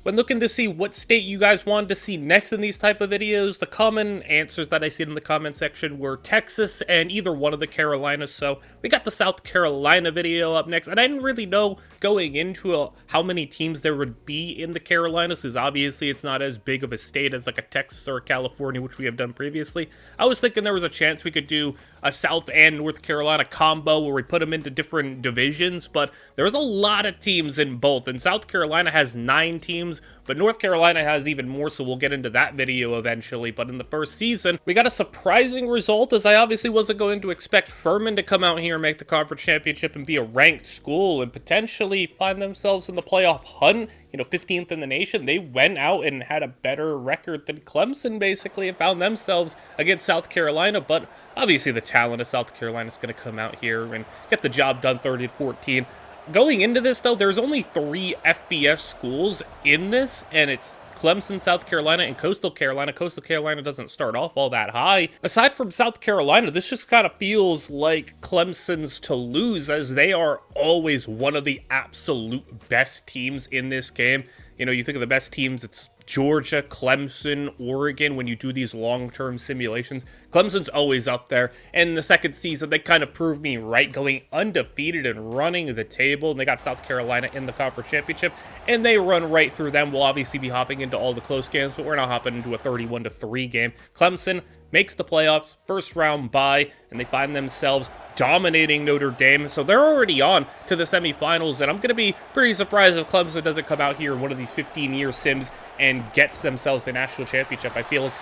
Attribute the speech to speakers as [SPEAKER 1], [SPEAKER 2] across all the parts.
[SPEAKER 1] When looking to see what state you guys wanted to see next in these type of videos, the common answers that I see in the comment section were Texas and either one of the Carolinas. So we got the South Carolina video up next, and I didn't really know going into how many teams there would be in the Carolinas, because obviously it's not as big of a state as like a Texas or a California, which we have done previously. I was thinking there was a chance we could do a South and North Carolina combo where we put them into different divisions, but there's a lot of teams in both, and South Carolina has 9 teams, but North Carolina has even more, so we'll get into that video eventually. But in the first season, we got a surprising result, as I obviously wasn't going to expect Furman to come out here and make the conference championship and be a ranked school and potentially find themselves in the playoff hunt, 15th in the nation. They went out and had a better record than Clemson, basically, and found themselves against South Carolina. But obviously the talent of South Carolina is going to come out here and get the job done 30-14. Going into this, though, there's only 3 FBS schools in this, and it's Clemson, South Carolina, and Coastal Carolina. Coastal Carolina doesn't start off all that high. Aside from South Carolina, this just kind of feels like Clemson's to lose, as they are always one of the absolute best teams in this game. You think of the best teams, it's Georgia, Clemson, Oregon. When you do these long-term simulations, Clemson's always up there. And in the second season, they kind of proved me right, going undefeated and running the table. And they got South Carolina in the conference championship, and they run right through them. We'll obviously be hopping into all the close games, but we're not hopping into a 31-3 game. Clemson makes the playoffs, first round bye, and they find themselves dominating Notre Dame. So they're already on to the semifinals, and I'm going to be pretty surprised if Clemson doesn't come out here in one of these 15-year sims and gets themselves a national championship. I feel like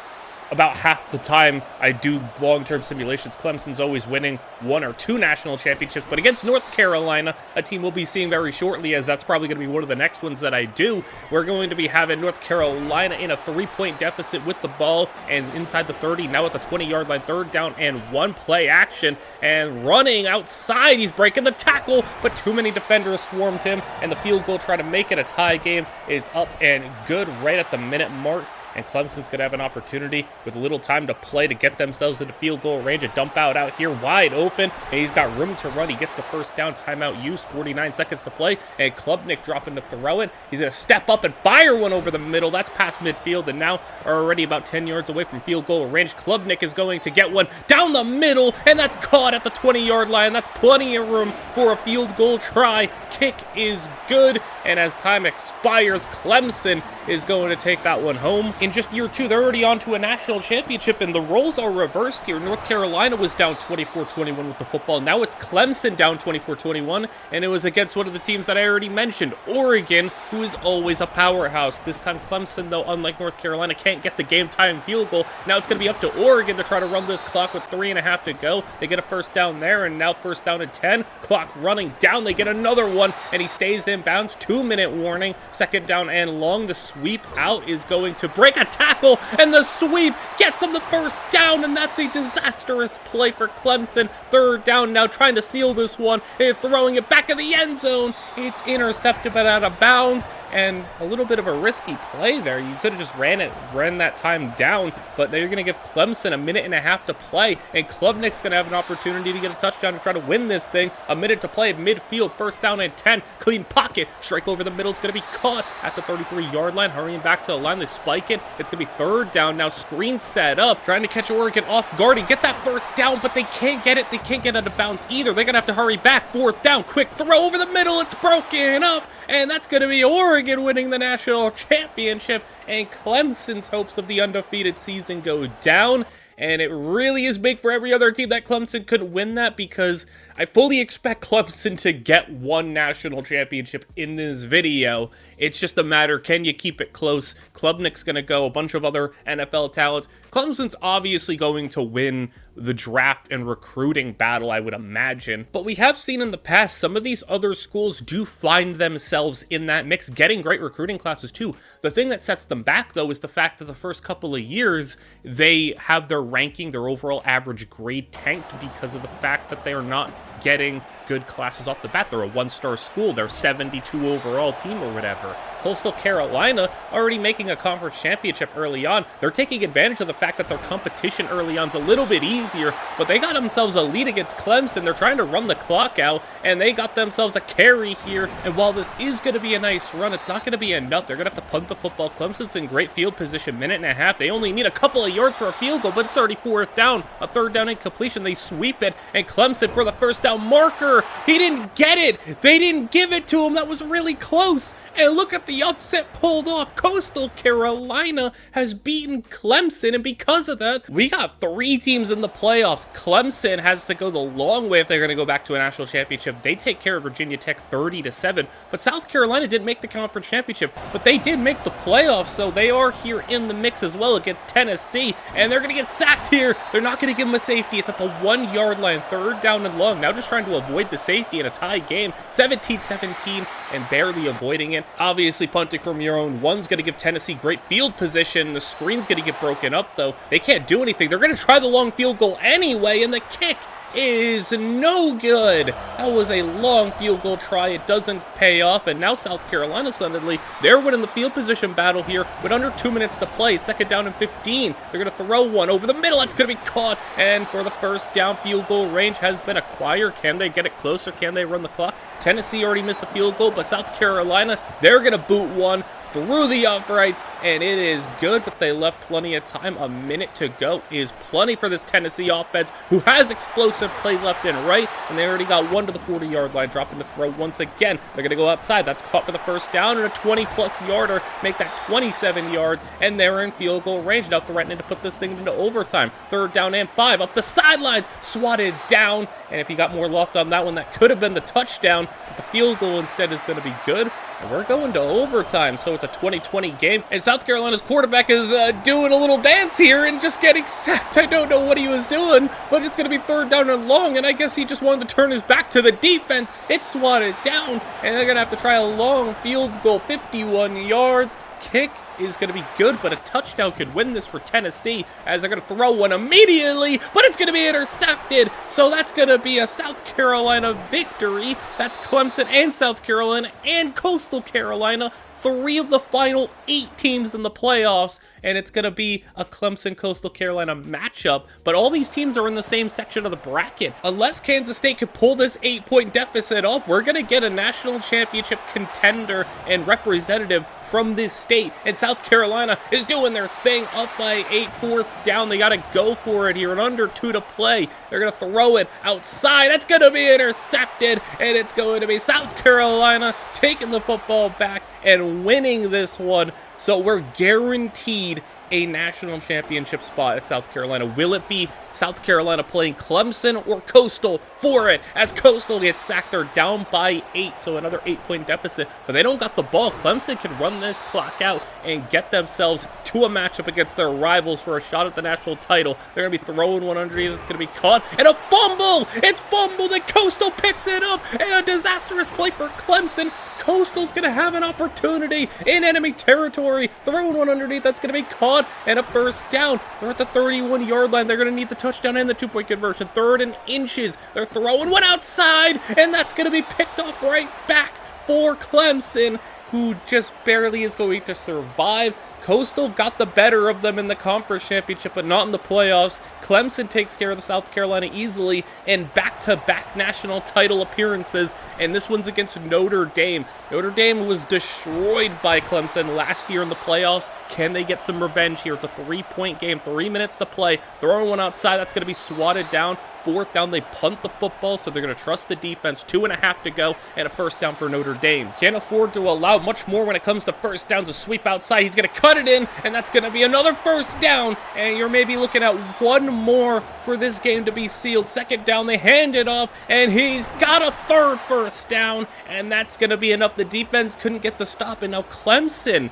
[SPEAKER 1] about half the time I do long-term simulations, Clemson's always winning 1 or 2 national championships. But against North Carolina, a team we'll be seeing very shortly, as that's probably going to be one of the next ones that I do, we're going to be having North Carolina in a 3-point deficit with the ball and inside the 30, now at the 20-yard line, 3rd down and 1, play action, and running outside, he's breaking the tackle, but too many defenders swarmed him, and the field goal trying to make it a tie game is up and good right at the minute mark. And Clemson's going to have an opportunity with a little time to play to get themselves into field goal range. A dump out here wide open, and he's got room to run. He gets the first down, timeout used, 49 seconds to play, and Klubnik dropping to throw it. He's going to step up and fire one over the middle. That's past midfield, and now are already about 10 yards away from field goal range. Klubnik is going to get one down the middle, and that's caught at the 20-yard line. That's plenty of room for a field goal try. Kick is good, and as time expires, Clemson is going to take that one home. In just year 2, they're already on to a national championship, and the roles are reversed here. North Carolina was down 24-21 with the football. Now it's Clemson down 24-21, and it was against one of the teams that I already mentioned, Oregon, who is always a powerhouse. This time Clemson, though, unlike North Carolina, can't get the game-time field goal. Now it's going to be up to Oregon to try to run this clock with 3.5 to go. They get a first down there, and now first down and 10. Clock running down. They get another one, and he stays in bounds. 2-minute warning. 2nd down and long. The sweep out is going to break a tackle, and the sweep gets him the first down, and that's a disastrous play for Clemson. 3rd down now, trying to seal this one, and throwing it back in the end zone. It's intercepted but out of bounds, and a little bit of a risky play there. You could have just ran that time down, but they're going to give Clemson 1.5 minutes to play, and Klubnik's going to have an opportunity to get a touchdown to try to win this thing. 1 minute to play, midfield, 1st down and 10. Clean pocket, strike over the middle. It's going to be caught at the 33-yard line. Hurrying back to the line, they spike it. It's going to be 3rd down now. Screen set up, trying to catch Oregon off guard and get that first down, but they can't get it. They can't get out of bounds either. They're going to have to hurry back. 4th down, quick throw over the middle. It's broken up, and that's going to be Oregon winning the national championship, and Clemson's hopes of the undefeated season go down. And it really is big for every other team that Clemson couldn't win that, because I fully expect Clemson to get 1 national championship in this video. It's just a matter, can you keep it close? Klubnik's going to go, a bunch of other NFL talents. Clemson's obviously going to win the draft and recruiting battle, I would imagine. But we have seen in the past, some of these other schools do find themselves in that mix, getting great recruiting classes too. The thing that sets them back, though, is the fact that the first couple of years, they have their ranking, their overall average grade tanked because of the fact that they are not getting good classes off the bat. They're a one-star school. They're 72 overall team or whatever. Coastal Carolina already making a conference championship early on. They're taking advantage of the fact that their competition early on is a little bit easier, but they got themselves a lead against Clemson. They're trying to run the clock out, and they got themselves a carry here. And while this is going to be a nice run, it's not going to be enough. They're going to have to punt the football. Clemson's in great field position, minute and a half. They only need a couple of yards for a field goal, but it's already fourth down. A third down incompletion. They sweep it, and Clemson for the first down marker. He didn't get it. They didn't give it to him. That was really close. And look at the upset pulled off. Coastal Carolina has beaten Clemson, and because of that, we got 3 teams in the playoffs. Clemson has to go the long way if they're going to go back to a national championship. They take care of Virginia Tech 30-7, but South Carolina didn't make the conference championship, but they did make the playoffs, so they are here in the mix as well against Tennessee, and they're going to get sacked here. They're not going to give them a safety. It's at the 1-yard line, third down and long. Now just trying to avoid the safety in a tie game, 17-17, and barely avoiding it. Obviously, punting from your own one's going to give Tennessee great field position. The screen's going to get broken up, though. They can't do anything. They're going to try the long field goal anyway, and the kick is no good. That was a long field goal try. It doesn't pay off, and now South Carolina suddenly, they're winning the field position battle here with under 2 minutes to play. It's second down and 15. They're going to throw one over the middle. That's going to be caught, and for the first down, field goal range has been acquired. Can they get it closer? Can they run the clock? Tennessee already missed a field goal, but South Carolina, they're going to boot one through the uprights, and it is good, but they left plenty of time. A minute to go is plenty for this Tennessee offense, who has explosive plays left and right, and they already got one to the 40-yard line, dropping the throw once again. They're going to go outside. That's caught for the first down, and a 20-plus yarder, make that 27 yards, and they're in field goal range, now threatening to put this thing into overtime. Third down and 5, up the sidelines, swatted down, and if he got more loft on that one, that could have been the touchdown, but the field goal instead is going to be good. And we're going to overtime, so it's a 20-20 game. And South Carolina's quarterback is doing a little dance here and just getting sacked. I don't know what he was doing, but it's going to be third down and long, and I guess he just wanted to turn his back to the defense. It's swatted down, and they're going to have to try a long field goal, 51 yards. Kick is going to be good, but a touchdown could win this for Tennessee, as they're going to throw one immediately, but it's going to be intercepted, so that's going to be a South Carolina victory. That's Clemson and South Carolina and Coastal Carolina, 3 of the final 8 teams in the playoffs, and it's going to be a Clemson-Coastal Carolina matchup, but all these teams are in the same section of the bracket. Unless Kansas State could pull this 8-point deficit off, we're going to get a national championship contender and representative from this state, and South Carolina is doing their thing, up by 8, fourth down. They got to go for it here, and under 2 to play. They're going to throw it outside. That's going to be intercepted, and it's going to be South Carolina taking the football back and winning this one. So we're guaranteed a national championship spot at South Carolina. Will it be South Carolina playing Clemson or Coastal for it? As Coastal gets sacked, they're down by 8, so another 8-point deficit, but they don't got the ball. Clemson can run this clock out and get themselves to a matchup against their rivals for a shot at the national title. They're going to be throwing one underneath. It's going to be caught, and a fumble! It's fumbled, and Coastal picks it up, and a disastrous play for Clemson. Coastal's going to have an opportunity in enemy territory. Throwing one underneath, that's going to be caught, and a first down. They're at the 31-yard line. They're going to need the touchdown and the 2-point conversion. Third and inches. They're throwing one outside, and that's going to be picked off right back for Clemson, who just barely is going to survive. Coastal got the better of them in the conference championship, but not in the playoffs. Clemson takes care of the South Carolina easily in back-to-back national title appearances, and this one's against Notre Dame. Notre Dame was destroyed by Clemson last year in the playoffs. Can they get some revenge here? It's a 3-point game, 3 minutes to play. Throwing one outside, that's going to be swatted down. Fourth down, they punt the football, so they're going to trust the defense. 2.5 to go, and a first down for Notre Dame. Can't afford to allow much more when it comes to first downs. A sweep outside, he's going to cut it in, and that's going to be another first down, and you're maybe looking at one more for this game to be sealed. Second down, they hand it off, and he's got a third first down, and that's going to be enough. The defense couldn't get the stop, and now Clemson,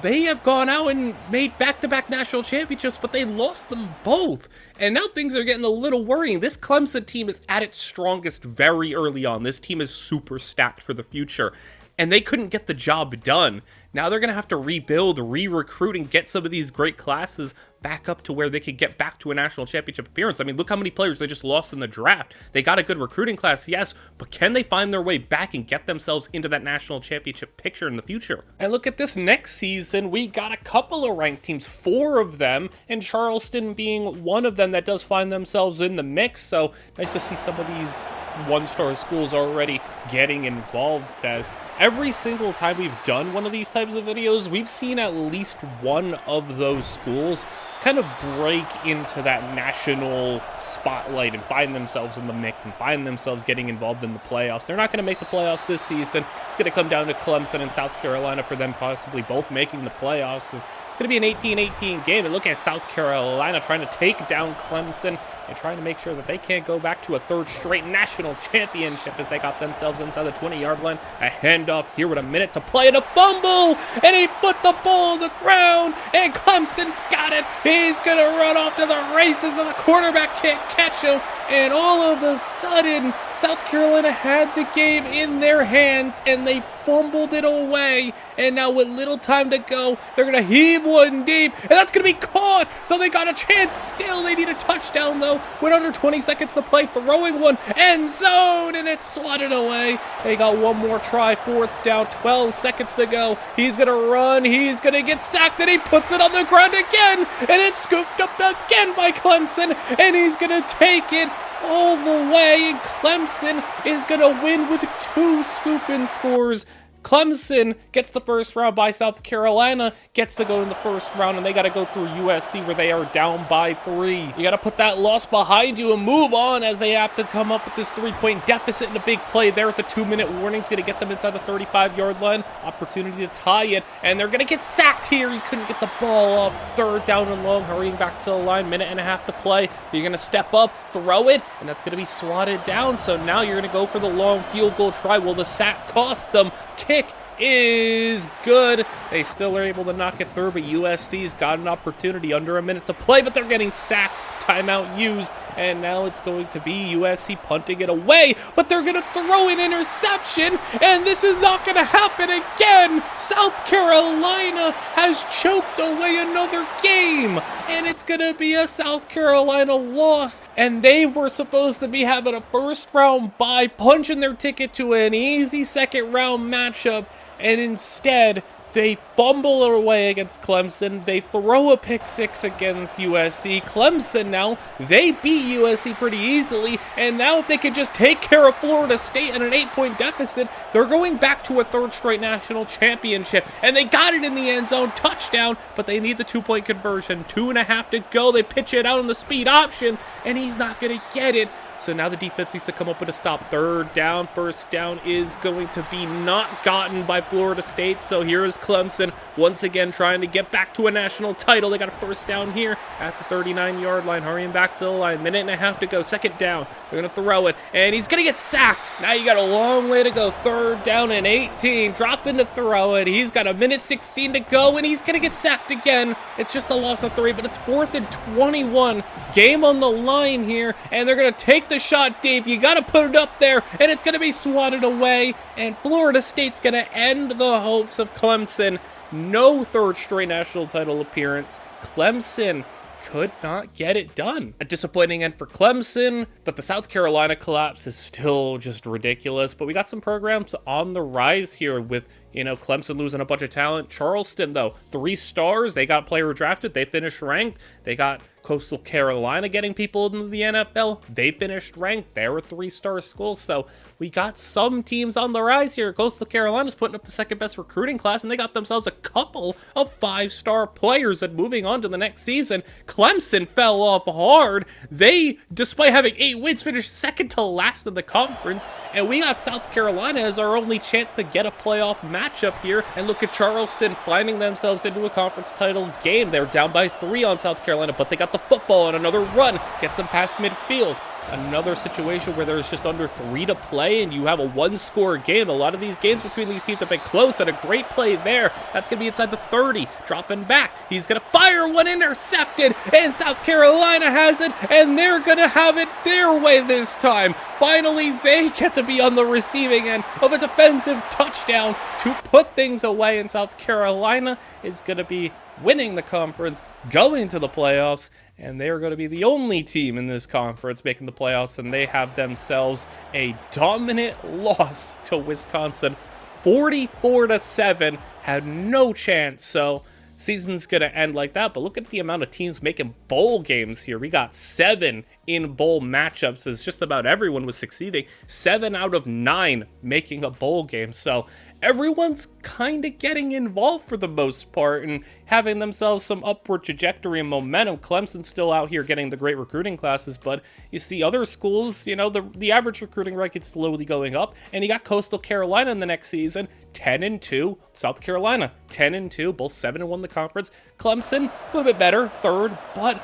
[SPEAKER 1] they have gone out and made back-to-back national championships, but they lost them both. And now things are getting a little worrying. This Clemson team is at its strongest very early on. This team is super stacked for the future, and they couldn't get the job done. Now they're going to have to rebuild, re-recruit, and get some of these great classes back up to where they could get back to a national championship appearance. I mean, look how many players they just lost in the draft. They got a good recruiting class, yes, but can they find their way back and get themselves into that national championship picture in the future? And look at this next season. We got a couple of ranked teams, 4 of them, and Charleston being one of them that does find themselves in the mix. So nice to see some of these one-star schools already getting involved, as every single time we've done one of these types of videos, we've seen at least one of those schools kind of break into that national spotlight and find themselves in the mix and find themselves getting involved in the playoffs. They're not going to make the playoffs this season. It's going to come down to Clemson and South Carolina for them possibly both making the playoffs. It's going to be an 18-18 game, and look at South Carolina trying to take down Clemson and trying to make sure that they can't go back to a 3rd straight national championship as they got themselves inside the 20-yard line. A handoff here with a minute to play and a fumble, and he put the ball on the ground, and Clemson's got it. He's going to run off to the races, and the quarterback can't catch him, and all of a sudden, South Carolina had the game in their hands, and they fumbled it away, and now with little time to go, they're going to heave one deep, and that's going to be caught, so they got a chance still. They need a touchdown, though, with under 20 seconds to play, throwing one, end zone, and it's swatted away. They got one more try, 4th down, 12 seconds to go. He's going to run, he's going to get sacked, and he puts it on the ground again, and it's scooped up again by Clemson, and he's going to take it all the way, and Clemson is going to win with 2 scoop-in scores. Clemson gets the first round by South Carolina, gets to go in the first round, and they got to go through USC where they are down by 3. You got to put that loss behind you and move on as they have to come up with this 3-point deficit and a big play there at the 2-minute warning. It's going to get them inside the 35-yard line. Opportunity to tie it, and they're going to get sacked here. He couldn't get the ball up. 3rd down and long, hurrying back to the line. Minute and a half to play. You're going to step up, throw it, and that's going to be swatted down. So now you're going to go for the long field goal try. Will the sack cost them? Kick is good. They still are able to knock it through, but USC's got an opportunity under a minute to play, but they're getting sacked. Timeout used, and now it's going to be USC punting it away, but they're going to throw an interception, and this is not going to happen again. South Carolina has choked away another game, and it's going to be a South Carolina loss, and they were supposed to be having a first-round bye, punching their ticket to an easy second-round matchup, and instead, they fumble away against Clemson. They throw a pick 6 against USC. Clemson now, they beat USC pretty easily. And now if they could just take care of Florida State in an 8-point deficit, they're going back to a 3rd straight national championship. And they got it in the end zone, touchdown, but they need the 2-point conversion. 2.5 to go. They pitch it out on the speed option, and he's not going to get it. So now the defense needs to come up with a stop. 3rd down, 1st down is going to be not gotten by Florida State. So here is Clemson once again trying to get back to a national title. They got a 1st down here at the 39-yard line, hurrying back to the line. Minute and a half to go. 2nd down. They're going to throw it, and he's going to get sacked. Now you got a long way to go. 3rd down and 18. Dropping to throw it. He's got a minute 16 to go, and he's going to get sacked again. It's just a loss of 3, but it's 4th and 21. Game on the line here, and they're going to take the shot deep. You got to put it up there, and it's going to be swatted away, and Florida State's going to end the hopes of Clemson. No 3rd straight national title appearance. Clemson could not get it done. A disappointing end for Clemson, but the South Carolina collapse is still just ridiculous. But we got some programs on the rise here with, you know, Clemson losing a bunch of talent. Charleston, though, 3 stars. They got player drafted. They finished ranked. They got Coastal Carolina getting people into the NFL. They finished ranked. They're a 3-star school. So we got some teams on the rise here. Coastal Carolina's putting up the 2nd best recruiting class, and they got themselves a couple of 5-star players. And moving on to the next season, Clemson fell off hard. They, despite having 8 wins, finished 2nd to last in the conference. And we got South Carolina as our only chance to get a playoff matchup here. And look at Charleston finding themselves into a conference title game. They're down by 3 on South Carolina, but they got the football and another run gets them past midfield. Another situation where there's just under 3 to play and you have a 1-score game. A lot of these games between these teams have been close, and a great play there. That's going to be inside the 30, dropping back. He's going to fire one, intercepted, and South Carolina has it, and they're going to have it their way this time. Finally, they get to be on the receiving end of a defensive touchdown to put things away, and South Carolina is going to be winning the conference, going to the playoffs, and they are going to be the only team in this conference making the playoffs, and they have themselves a dominant loss to Wisconsin, 44-7, had no chance. So season's gonna end like that. But look at the amount of teams making bowl games here. We got 7 in bowl matchups, as just about everyone was succeeding. 7 out of 9 making a bowl game. So everyone's kind of getting involved for the most part and having themselves some upward trajectory and momentum. Clemson's still out here getting the great recruiting classes, but you see other schools, you know, the average recruiting record slowly going up. And you got Coastal Carolina in the next season, 10-2. South Carolina, 10-2, both 7-1 the conference. Clemson, a little bit better, 3rd, but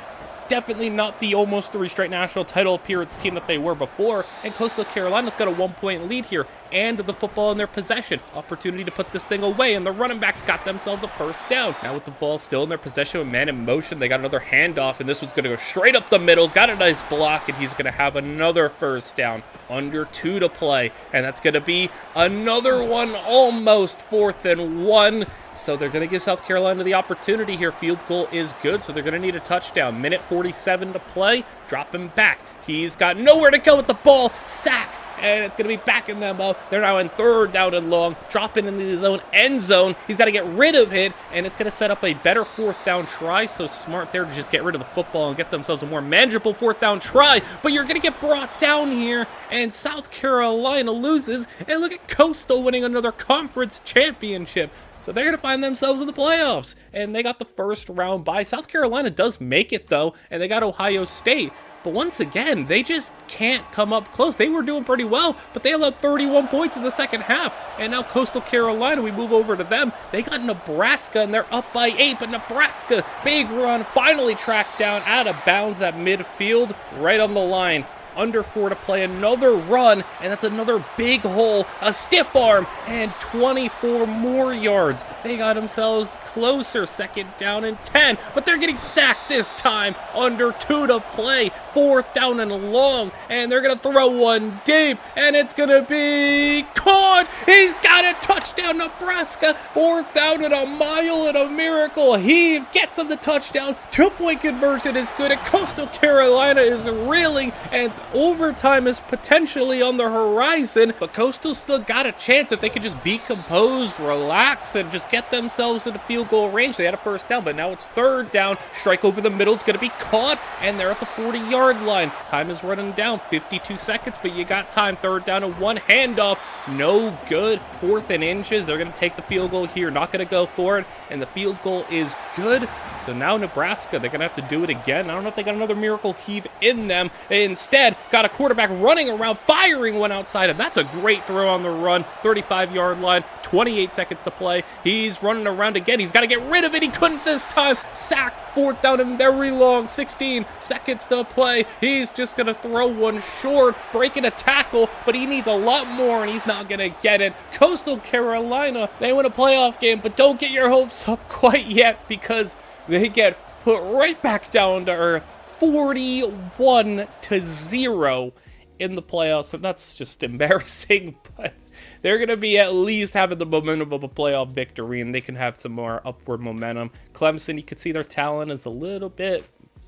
[SPEAKER 1] definitely not the almost 3 straight national title appearance team that they were before. And Coastal Carolina's got a 1-point lead here, and the football in their possession. Opportunity to put this thing away, and the running backs got themselves a first down. Now with the ball still in their possession with man in motion, they got another handoff, and this one's going to go straight up the middle. Got a nice block, and he's going to have another first down. Under 2 to play, and that's going to be another one, almost 4th and 1. So they're going to give South Carolina the opportunity here. Field goal is good, so they're going to need a touchdown. Minute 47 to play. Drop him back. He's got nowhere to go with the ball. Sack. And it's going to be backing them up. They're now in 3rd down and long, dropping into his own end zone. He's got to get rid of it, and it's going to set up a better 4th down try. So smart there to just get rid of the football and get themselves a more manageable 4th down try. But you're going to get brought down here, and South Carolina loses. And look at Coastal winning another conference championship. So they're going to find themselves in the playoffs. And they got the first round bye. South Carolina does make it, though, and they got Ohio State. But once again, they just can't come up close. They were doing pretty well, but they allowed 31 points in the second half. And now Coastal Carolina, we move over to them. They got Nebraska, and they're up by 8. But Nebraska, big run, finally tracked down out of bounds at midfield, right on the line. Under 4 to play, another run, and that's another big hole, a stiff arm, and 24 more yards. They got themselves closer, 2nd down and 10, but they're getting sacked this time. Under 2 to play, 4th down and long, and they're going to throw one deep, and it's going to be caught. He's got a touchdown, Nebraska. 4th down and a mile and a miracle. He gets them the touchdown. 2-point conversion is good, and Coastal Carolina is reeling, and overtime is potentially on the horizon, but Coastal still got a chance if they could just be composed, relax, and just get themselves into field goal range. They had a first down, but now it's 3rd down. Strike over the middle is going to be caught, and they're at the 40-yard line. Time is running down, 52 seconds, but you got time. 3rd down and 1 handoff. No good. 4th and inches. They're going to take the field goal here, not going to go for it, and the field goal is good. So now Nebraska, they're going to have to do it again. I don't know if they got another miracle heave in them. They instead got a quarterback running around, firing one outside, and that's a great throw on the run. 35-yard line, 28 seconds to play. He's running around again. He's got to get rid of it. He couldn't this time. Sack, 4th down and very long. 16 seconds to play. He's just going to throw one short, breaking a tackle, but he needs a lot more, and he's not going to get it. Coastal Carolina, they win a playoff game, but don't get your hopes up quite yet, because they get put right back down to earth, 41-0 in the playoffs, and that's just embarrassing, but they're going to be at least having the momentum of a playoff victory, and they can have some more upward momentum. Clemson, you can see their talent is a little bit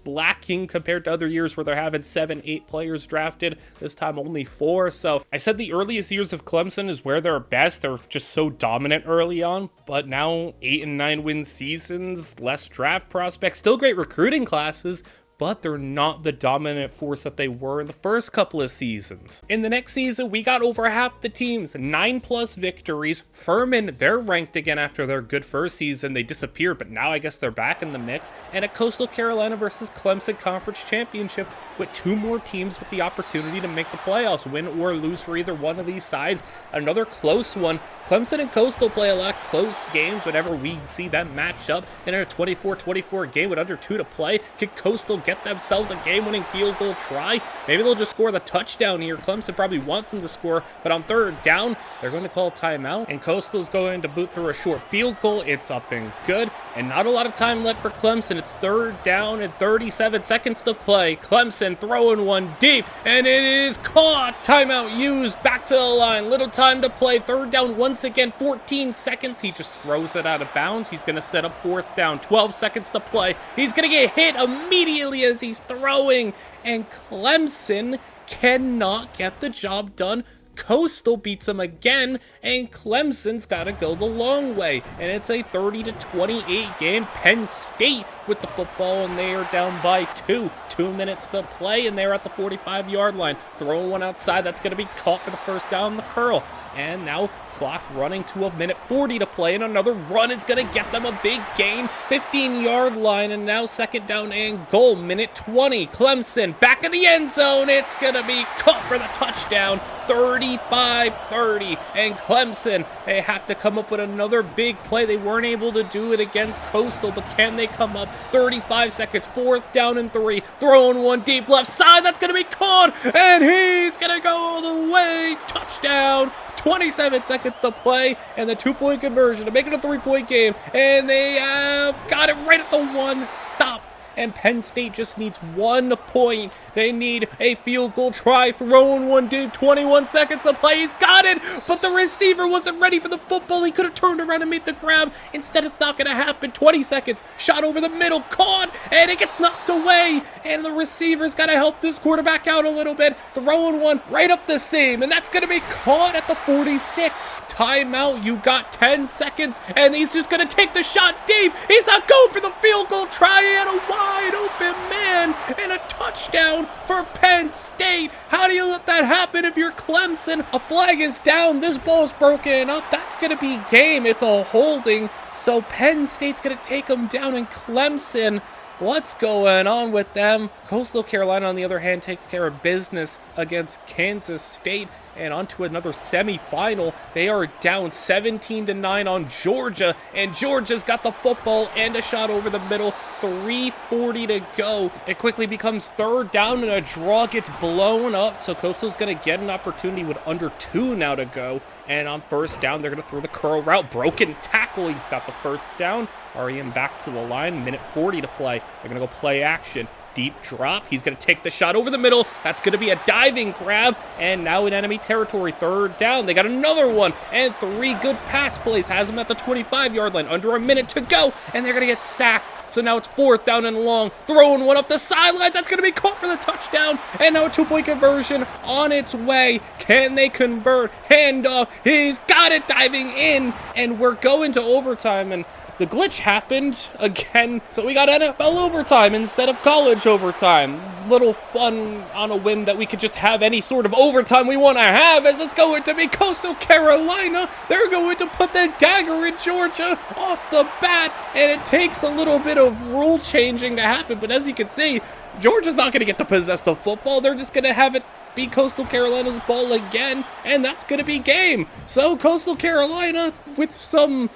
[SPEAKER 1] lacking compared to other years where they're having 7-8 players drafted. This time only 4. So I said the earliest years of Clemson is where they're best. They're just so dominant early on, but now 8 and 9 win seasons, less draft prospects, still great recruiting classes, but they're not the dominant force that they were in the first couple of seasons. In the next season, we got over half the teams, 9+ victories. Furman, they're ranked again after their good first season. They disappeared, but now I guess they're back in the mix. And a Coastal Carolina versus Clemson Conference Championship with 2 more teams with the opportunity to make the playoffs, win or lose for either one of these sides. Another close one. Clemson and Coastal play a lot of close games whenever we see them match up. In a 24-24 game with under 2 to play, could Coastal get themselves a game-winning field goal try? Maybe they'll just score the touchdown here. Clemson probably wants them to score, but on 3rd down, they're going to call timeout, and Coastal's going to boot through a short field goal. It's up and good. And not a lot of time left for Clemson. It's 3rd down and 37 seconds to play. Clemson throwing one deep, and it is caught. Timeout used, back to the line. Little time to play. 3rd down once again, 14 seconds. He just throws it out of bounds. He's going to set up 4th down, 12 seconds to play. He's going to get hit immediately as he's throwing, and Clemson cannot get the job done. Coastal beats them again, and Clemson's got to go the long way. And it's a 30-28 game. Penn State with the football, and they are down by 2. 2 minutes to play, and they're at the 45-yard line. Throwing one outside. That's going to be caught for the first down on the curl. And now clock running to 1:40 to play, and another run is going to get them a big gain. 15-yard line, and now 2nd down and goal. 1:20. Clemson back in the end zone. It's going to be caught for the touchdown. 35-30, and Clemson, they have to come up with another big play. They weren't able to do it against Coastal, but can they come up? 35 seconds, 4th down and 3, throwing one deep left side. That's going to be caught, and he's going to go all the way. Touchdown. 27 seconds to play, and the 2-point conversion to make it a 3-point game, and they have got it right at the 1. Stop. And Penn State just needs 1 point. They need a field goal try. Throwing one deep, 21 seconds to play. He's got it, but the receiver wasn't ready for the football. He could have turned around and made the grab. Instead, it's not going to happen. 20 seconds, shot over the middle, caught, and it gets knocked away. And the receiver's got to help this quarterback out a little bit. Throwing one right up the seam, and that's going to be caught at the 46. Timeout, you got 10 seconds, and he's just going to take the shot deep. He's not going for the field goal try, and a wide open man, and a touchdown for Penn State. How do you let that happen if you're Clemson? A flag is down. This ball's broken up. That's going to be game. It's a holding, so Penn State's going to take them down, and Clemson, what's going on with them? Coastal Carolina, on the other hand, takes care of business against Kansas State. And on to another semifinal. They are down 17-9 on Georgia, and Georgia's got the football and a shot over the middle. 3:40 to go. It quickly becomes 3rd down, and a draw gets blown up. So Coastal's going to get an opportunity with under 2 now to go. And on 1st down, they're going to throw the curl route. Broken tackle. He's got the 1st down. REM back to the line. 1:40 to play. They're going to go play action. Deep drop. He's going to take the shot over the middle. That's going to be a diving grab. And now in enemy territory, 3rd down. They got another one. And 3 good pass plays. Has him at the 25-yard line. Under a minute to go. And they're going to get sacked. So now it's 4th down and long. Throwing one up the sidelines. That's going to be caught for the touchdown. And now a 2-point conversion on its way. Can they convert? Handoff. He's got it, diving in. And we're going to overtime. And the glitch happened again, so we got NFL overtime instead of college overtime. Little fun on a whim that we could just have any sort of overtime we want to have, as it's going to be Coastal Carolina. They're going to put their dagger in Georgia off the bat, and it takes a little bit of rule changing to happen, but as you can see, Georgia's not going to get to possess the football. They're just going to have it be Coastal Carolina's ball again, and that's going to be game. So Coastal Carolina, with some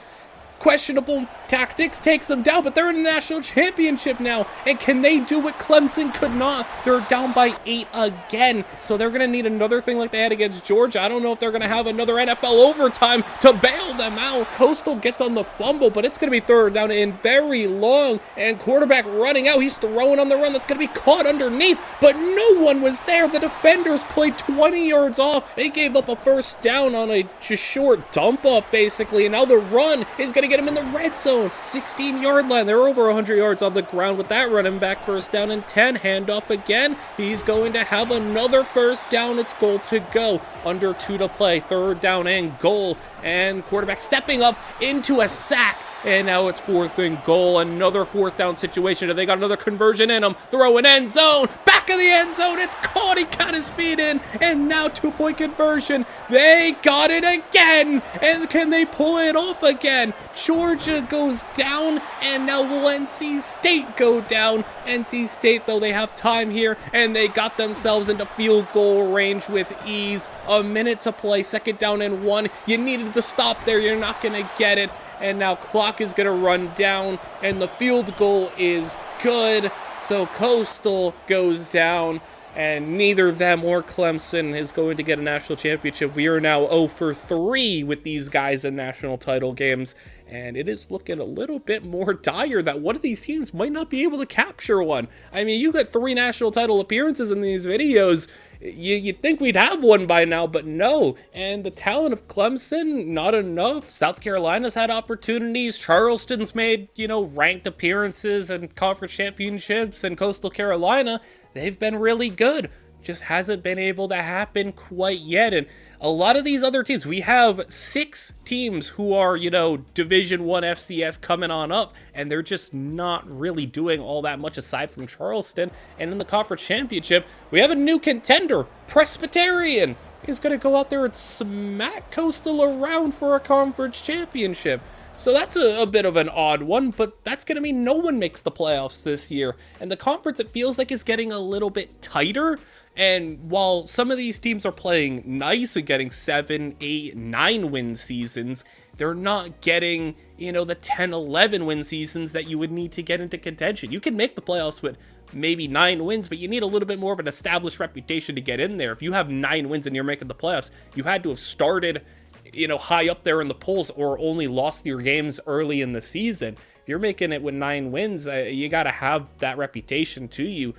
[SPEAKER 1] questionable tactics, takes them down, but they're in a national championship now. And can they do what Clemson could not? They're down by 8 again, so they're going to need another thing like they had against Georgia. I don't know if they're going to have another NFL overtime to bail them out. Coastal gets on the fumble, but it's going to be 3rd down and very long, and quarterback running out. He's throwing on the run. That's going to be caught underneath, but no one was there. The defenders played 20 yards off. They gave up a 1st down on a just short dump off, basically, and now the run is going to get him in the red zone. 16-yard line. They're over 100 yards on the ground with that running back. 1st down and 10. Handoff again. He's going to have another 1st down. It's goal to go. Under 2 to play. 3rd down and goal. And quarterback stepping up into a sack. And now it's 4th and goal. Another 4th down situation. And they got another conversion in them. Throw an end zone. Back of the end zone. It's caught. He got his feet in. And now 2-point conversion. They got it again. And can they pull it off again? Georgia goes down. And now will NC State go down? NC State, though, they have time here. And they got themselves into field goal range with ease. A minute to play. 2nd down and 1. You needed the stop there. You're not going to get it. And now clock is going to run down, and the field goal is good. So Coastal goes down, and neither them or Clemson is going to get a national championship. We are now 0 for 3 with these guys in national title games. and it is looking a little bit more dire that one of these teams might not be able to capture one. I mean, you got 3 national title appearances in these videos. You'd think we'd have one by now, but no. And the talent of Clemson, not enough. South Carolina's had opportunities. Charleston's made, ranked appearances and conference championships. And Coastal Carolina, they've been really good. Just hasn't been able to happen quite yet. And a lot of these other teams, we have 6 teams who are, Division 1 FCS coming on up, and they're just not really doing all that much aside from Charleston. And in the conference championship, we have a new contender, Presbyterian, is going to go out there and smack Coastal around for a conference championship. So that's a bit of an odd one, but that's going to mean no one makes the playoffs this year. And the conference, it feels like, is getting a little bit tighter. And while some of these teams are playing nice and getting 7, 8, 9 win seasons, they're not getting, the 10, 11 win seasons that you would need to get into contention. You can make the playoffs with maybe 9 wins, but you need a little bit more of an established reputation to get in there. If you have 9 wins and you're making the playoffs, you had to have started high up there in the polls or only lost your games early in the season. If you're making it with 9 wins, you got to have that reputation to you.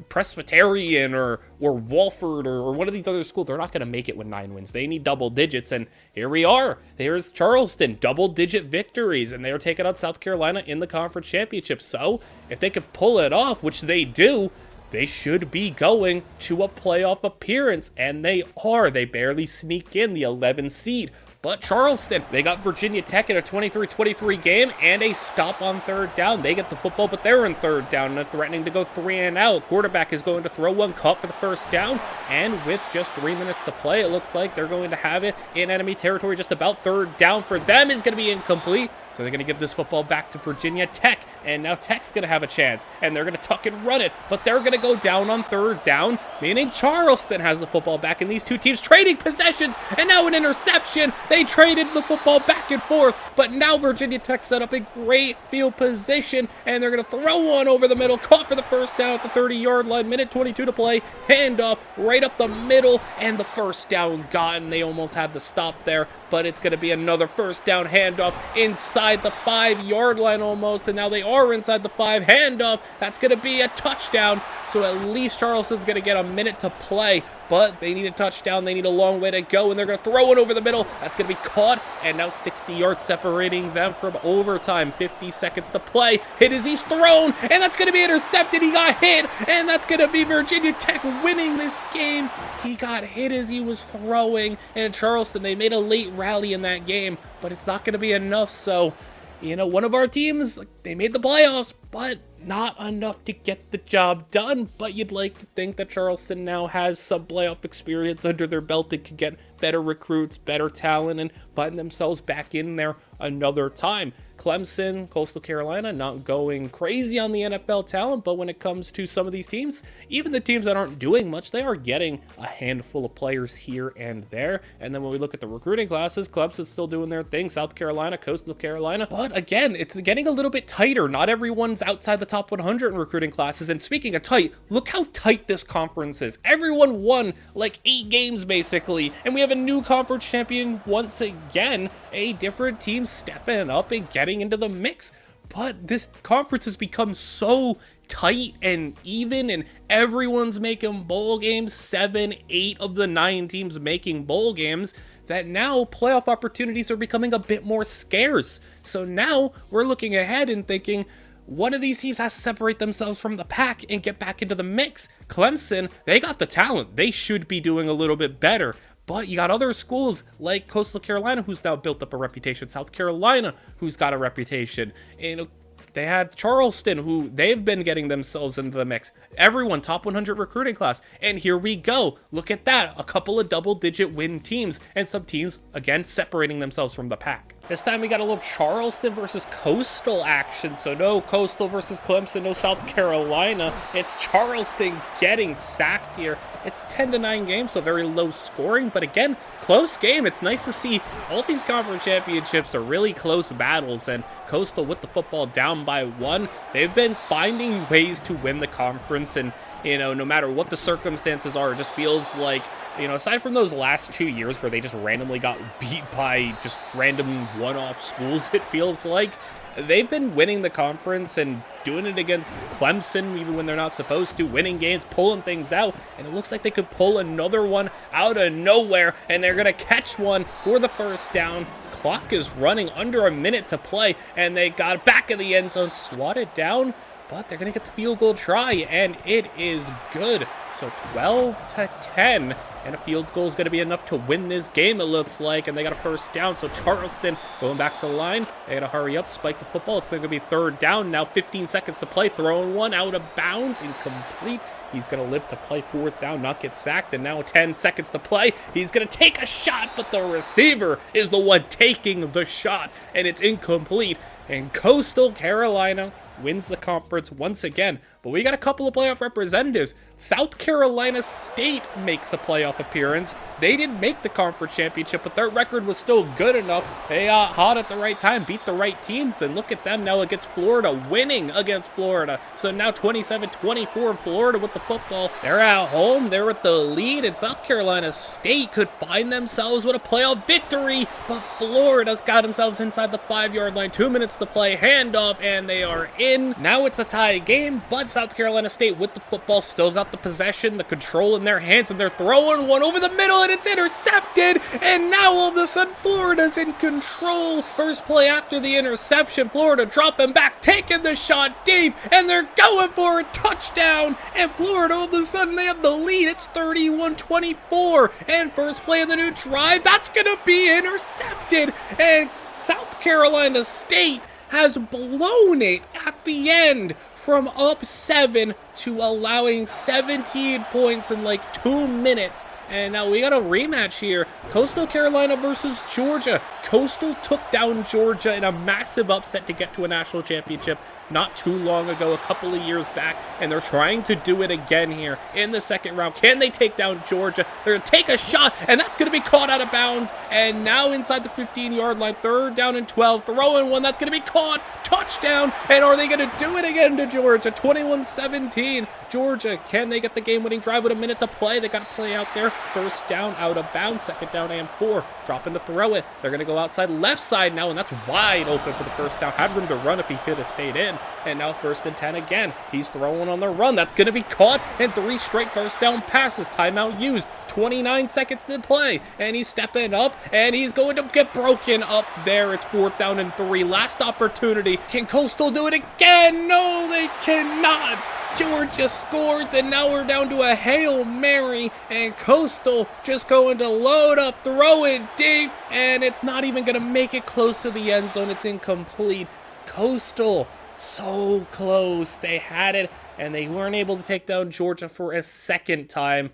[SPEAKER 1] Presbyterian or Walford or one of these other schools, they're not going to make it with 9 wins. They need double digits, and here we are. There's Charleston, double-digit victories, and they're taking out South Carolina in the conference championship. So if they could pull it off, which they do, they should be going to a playoff appearance, and they are. They barely sneak in the 11th seed. But Charleston, they got Virginia Tech in a 23-23 game and a stop on 3rd down. They get the football, but they're in 3rd down and threatening to go 3 and out. Quarterback is going to throw one, caught for the 1st down, and with just 3 minutes to play, it looks like they're going to have it in enemy territory. Just about 3rd down for them is going to be incomplete. So they're going to give this football back to Virginia Tech, and now Tech's going to have a chance, and they're going to tuck and run it, but they're going to go down on 3rd down, meaning Charleston has the football back, and these two teams trading possessions, and now an interception. They traded the football back and forth, but now Virginia Tech set up a great field position, and they're going to throw one over the middle, caught for the 1st down at the 30-yard line, minute 22 to play, handoff right up the middle, and the 1st down gotten. They almost had the stop there, but it's going to be another 1st down handoff inside the 5-yard line almost, and now they are inside the 5. Handoff, that's going to be a touchdown, so at least Charleston's going to get a minute to play, but they need a touchdown. They need a long way to go, and they're going to throw it over the middle. That's going to be caught, and now 60 yards separating them from overtime. 50 seconds to play. Hit as he's thrown, and that's going to be intercepted. He got hit, and that's going to be Virginia Tech winning this game. He got hit as he was throwing, and Charleston, they made a late rally in that game, but it's not going to be enough. So, one of our teams, they made the playoffs, but not enough to get the job done. But you'd like to think that Charleston now has some playoff experience under their belt and can get better recruits, better talent, and find themselves back in there another time. Clemson, Coastal Carolina, not going crazy on the NFL talent, but when it comes to some of these teams, even the teams that aren't doing much, they are getting a handful of players here and there. And then when we look at the recruiting classes, Clemson's still doing their thing, South Carolina, Coastal Carolina. But again, it's getting a little bit tighter. Not everyone's outside the top 100 in recruiting classes. And speaking of tight, look how tight this conference is. Everyone won like 8 games basically, and we have a new conference champion once again. A different team stepping up and getting into the mix. But this conference has become so tight and even, and everyone's making bowl games. 7, 8 of the 9 teams making bowl games, that now playoff opportunities are becoming a bit more scarce. So now we're looking ahead and thinking, one of these teams has to separate themselves from the pack and get back into the mix. Clemson, they got the talent. They should be doing a little bit better. But you got other schools like Coastal Carolina, who's now built up a reputation. South Carolina, who's got a reputation. And they had Charleston, who they've been getting themselves into the mix. Everyone, top 100 recruiting class. And here we go. Look at that. A couple of double-digit win teams. And some teams, again, separating themselves from the pack. This time we got a little Charleston versus Coastal action. So no Coastal versus Clemson, no South Carolina. It's Charleston getting sacked here. It's a 10-9 game, so very low scoring. But again, close game. It's nice to see all these conference championships are really close battles. And Coastal with the football down by 1. They've been finding ways to win the conference. And no matter what the circumstances are, it just feels like, aside from those last 2 years where they just randomly got beat by just random one-off schools, it feels like, they've been winning the conference and doing it against Clemson even when they're not supposed to, winning games, pulling things out, and it looks like they could pull another one out of nowhere, and they're going to catch one for the first down. Clock is running, under a minute to play, and they got it back in the end zone, swatted down, but they're going to get the field goal try, and it is good. So 12-10, and a field goal is going to be enough to win this game, it looks like, and they got a first down. So Charleston going back to the line. They got to hurry up, spike the football. It's going to be third down now, 15 seconds to play, throwing one out of bounds, incomplete. He's going to live to play fourth down, not get sacked, and now 10 seconds to play. He's going to take a shot, but the receiver is the one taking the shot, and it's incomplete. And Coastal Carolina wins the conference once again. But we got a couple of playoff representatives. South Carolina State makes a playoff appearance. They didn't make the conference championship, but their record was still good enough. They got hot at the right time, beat the right teams, and look at them now against Florida, winning against Florida. So now 27-24 Florida with the football. They're at home, they're at the lead, and South Carolina State could find themselves with a playoff victory, but Florida's got themselves inside the 5-yard line. 2 minutes to play, handoff, and they are in. Now it's a tie game, but South Carolina State with the football still got the possession, the control in their hands, and they're throwing one over the middle, and it's intercepted, and now all of a sudden Florida's in control. First play after the interception, Florida dropping back, taking the shot deep, and they're going for a touchdown, and Florida all of a sudden they have the lead. It's 31-24, and first play of the new drive, that's gonna be intercepted, and South Carolina State has blown it at the end from up 7 to allowing 17 points in like 2 minutes. And now we got a rematch here. Coastal Carolina versus Georgia. Coastal took down Georgia in a massive upset to get to a national championship not too long ago, a couple of years back, and they're trying to do it again here in the second round. Can they take down Georgia? They're going to take a shot, and that's going to be caught out of bounds. And now inside the 15-yard line, third down and 12, throwing one, that's going to be caught, touchdown. And are they going to do it again to Georgia? 21-17. Georgia, can they get the game-winning drive with a minute to play? They got to play out there. First down, out of bounds, second down and 4. Dropping to throw it. They're going to go outside left side now, and that's wide open for the first down. Had room to run if he could have stayed in. And now first and 10 again. He's throwing on the run. That's going to be caught, and 3 straight first down passes. Timeout used. 29 seconds to play, and he's stepping up, and he's going to get broken up there. It's fourth down and 3. Last opportunity. Can Coastal do it again? No, they cannot. Georgia scores, and now we're down to a Hail Mary, and Coastal just going to load up, throw it deep, and it's not even going to make it close to the end zone. It's incomplete. Coastal, so close. They had it, and they weren't able to take down Georgia for a second time.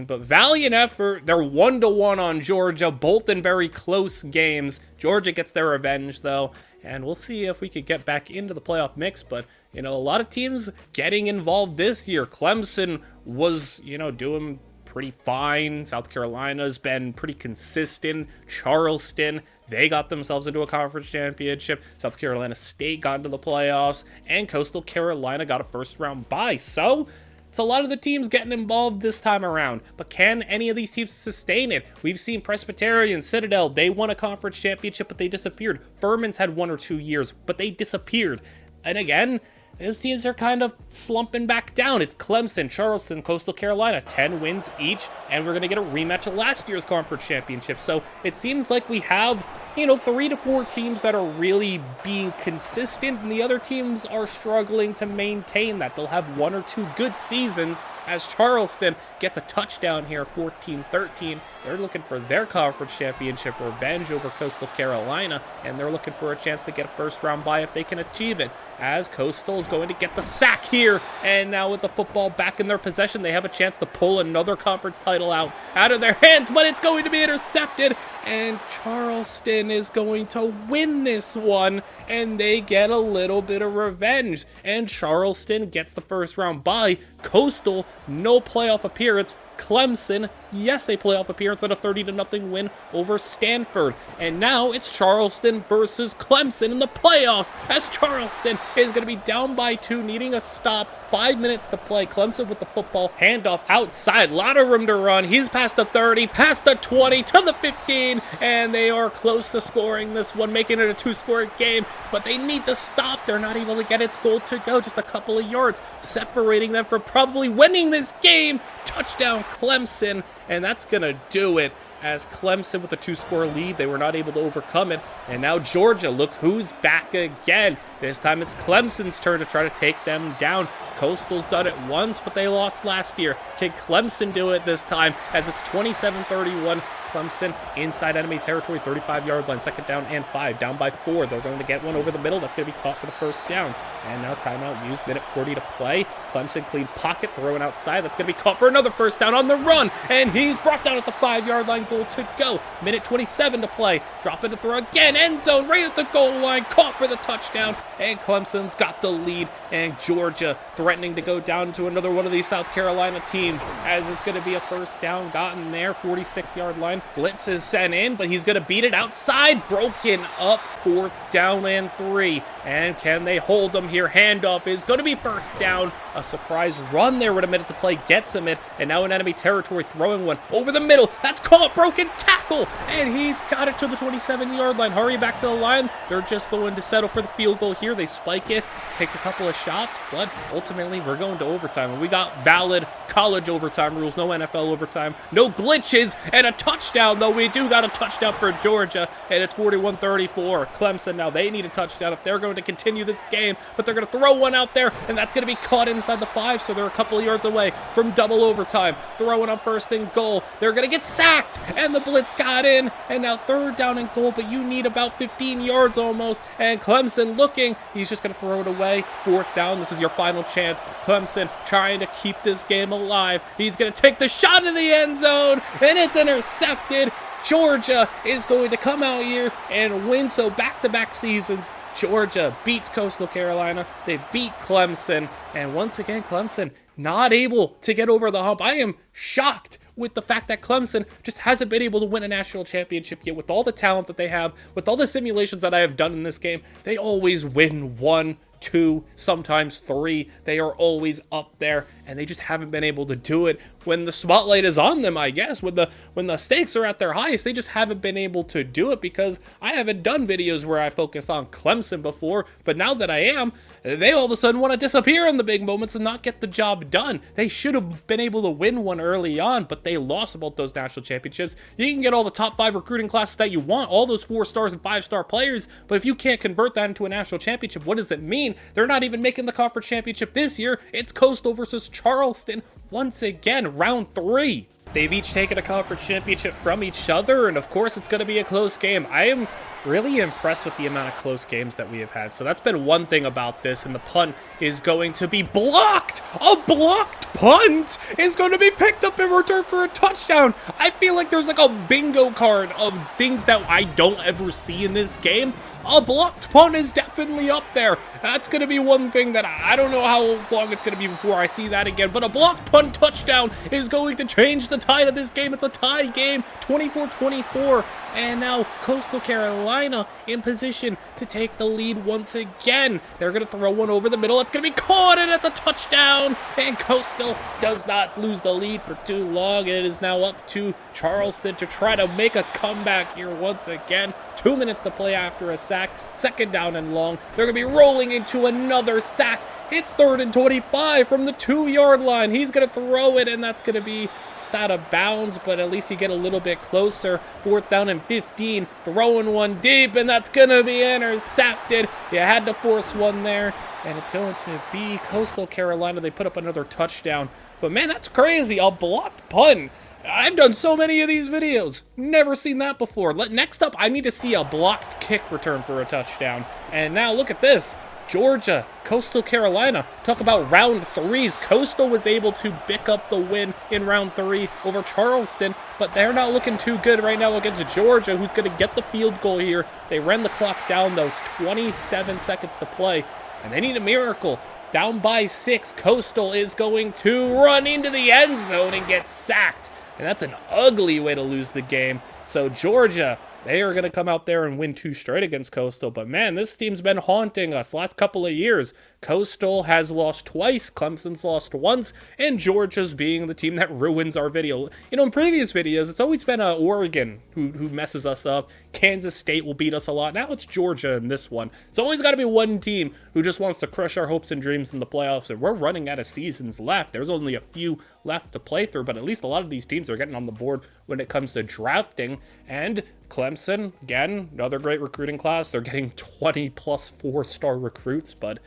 [SPEAKER 1] But valiant effort. They're 1-1 on Georgia, both in very close games. Georgia gets their revenge, though, and we'll see if we could get back into the playoff mix. But, a lot of teams getting involved this year. Clemson was, doing pretty fine. South Carolina's been pretty consistent. Charleston, they got themselves into a conference championship. South Carolina State got into the playoffs, and Coastal Carolina got a first-round bye. So it's a lot of the teams getting involved this time around, but can any of these teams sustain it? We've seen Presbyterian, Citadel, they won a conference championship, but they disappeared. Furman's had 1 or 2 years, but they disappeared. And again, those teams are kind of slumping back down. It's Clemson, Charleston, Coastal Carolina, 10 wins each, and we're going to get a rematch of last year's conference championship. So it seems like we have, 3 to 4 teams that are really being consistent, and the other teams are struggling to maintain that. They'll have 1 or 2 good seasons as Charleston gets a touchdown here, 14-13. They're looking for their conference championship revenge over Coastal Carolina, and they're looking for a chance to get a first-round bye if they can achieve it, as Coastal is going to get the sack here, and now with the football back in their possession, they have a chance to pull another conference title out of their hands, but it's going to be intercepted, and Charleston is going to win this one, and they get a little bit of revenge, and Charleston gets the first-round bye. Coastal, no playoff appearance. Clemson. Yes, a playoff appearance and a 30-0 win over Stanford. And now it's Charleston versus Clemson in the playoffs, as Charleston is going to be down by 2, needing a stop. 5 minutes to play. Clemson with the football. Handoff outside. A lot of room to run. He's past the 30, past the 20, to the 15, and they are close to scoring this one, making it a 2-score game, but they need to stop. They're not able to get its goal to go. Just a couple of yards separating them from probably winning this game. Touchdown Clemson, and that's going to do it. As Clemson with a 2-score lead, they were not able to overcome it. And now Georgia, look who's back again. This time it's Clemson's turn to try to take them down. Coastal's done it once, but they lost last year. Can Clemson do it this time, as it's 27-31. Clemson inside enemy territory, 35-yard line, 2nd down and 5, down by 4. They're going to get one over the middle. That's going to be caught for the 1st down. And now timeout used, minute 40 to play. Clemson clean pocket, throwing outside. That's going to be caught for another 1st down on the run. And he's brought down at the 5-yard line, goal to go. Minute 27 to play. Drop it to throw again. End zone right at the goal line. Caught for the touchdown. And Clemson's got the lead. And Georgia threatening to go down to another one of these South Carolina teams, as it's going to be a 1st down gotten there. 46-yard line. Blitz is sent in, but he's going to beat it outside. Broken up. 4th down and 3. And can they hold them here? Handoff is going to be 1st down. A surprise run there with a minute to play gets him it. And now in enemy territory, throwing one over the middle. That's caught. Broken tackle. And he's got it to the 27-yard line. Hurry back to the line. They're just going to settle for the field goal here. They spike it, take a couple of shots, but ultimately we're going to overtime. And we got valid college overtime rules. No NFL overtime. No glitches. And a touchdown, though. We do got a touchdown for Georgia. And it's 41-34. Clemson now, they need a touchdown if they're going to continue this game. But they're going to throw one out there, and that's going to be caught inside the 5, so they're a couple of yards away from double overtime. Throwing up 1st and goal. They're going to get sacked, and the blitz got in. And now 3rd down and goal, but you need about 15 yards almost. And Clemson looking. He's just going to throw it away. 4th down. This is your final chance. Clemson trying to keep this game alive. He's going to take the shot in the end zone, and it's intercepted. Georgia is going to come out here and win. So back-to-back seasons, Georgia beats Coastal Carolina. They beat Clemson. And once again, Clemson not able to get over the hump. I am shocked with the fact that Clemson just hasn't been able to win a national championship yet. With all the talent that they have, with all the simulations that I have done in this game, they always win 1, 2, sometimes 3. They are always up there, and they just haven't been able to do it when the spotlight is on them, I guess. When the stakes are at their highest, they just haven't been able to do it, because I haven't done videos where I focused on Clemson before, but now that I am, they all of a sudden want to disappear in the big moments and not get the job done. They should have been able to win one early on, but they lost both those national championships. You can get all the top 5 recruiting classes that you want, all those 4-stars and 5-star players, but if you can't convert that into a national championship, what does it mean? They're not even making the conference championship this year. It's Coastal versus Charleston once again, round 3. They've each taken a conference championship from each other, and of course it's going to be a close game. I am really impressed with the amount of close games that we have had. So that's been one thing about this, and the punt is going to be blocked. A blocked punt is going to be picked up in return for a touchdown. I feel like there's like a bingo card of things that I don't ever see in this game. A blocked punt is definitely up there. That's going to be one thing that I don't know how long it's going to be before I see that again. But a blocked punt touchdown is going to change the tide of this game. It's a tie game, 24-24. And now Coastal Carolina in position to take the lead once again. They're going to throw one over the middle. It's going to be caught, and it's a touchdown. And Coastal does not lose the lead for too long. It is now up to Charleston to try to make a comeback here once again. 2 minutes to play after a sack. 2nd down and long. They're going to be rolling into another sack. It's 3rd and 25 from the 2-yard line. He's going to throw it, and that's going to be just out of bounds, but at least you get a little bit closer. 4th down and 15. Throwing one deep, and that's going to be intercepted. You had to force one there, and it's going to be Coastal Carolina. They put up another touchdown. But, man, that's crazy. A blocked punt. I've done so many of these videos. Never seen that before. Next up, I need to see a blocked kick return for a touchdown. And now look at this. Georgia, Coastal Carolina. Talk about round 3s. Coastal was able to pick up the win in round 3 over Charleston, but they're not looking too good right now against Georgia, who's going to get the field goal here. They ran the clock down, though. It's 27 seconds to play, and they need a miracle. down by 6. Coastal is going to run into the end zone and get sacked. And that's an ugly way to lose the game. So Georgia, they are going to come out there and win 2 straight against Coastal. But man, this team's been haunting us last couple of years. Coastal has lost twice, Clemson's lost once, and Georgia's being the team that ruins our video. You know, in previous videos, it's always been Oregon who messes us up. Kansas State will beat us a lot. Now it's Georgia in this one. It's always got to be one team who just wants to crush our hopes and dreams in the playoffs. And we're running out of seasons left. There's only a few left to play through, but at least a lot of these teams are getting on the board when it comes to drafting. And Clemson, again, another great recruiting class. They're getting 20 plus 4-star recruits, but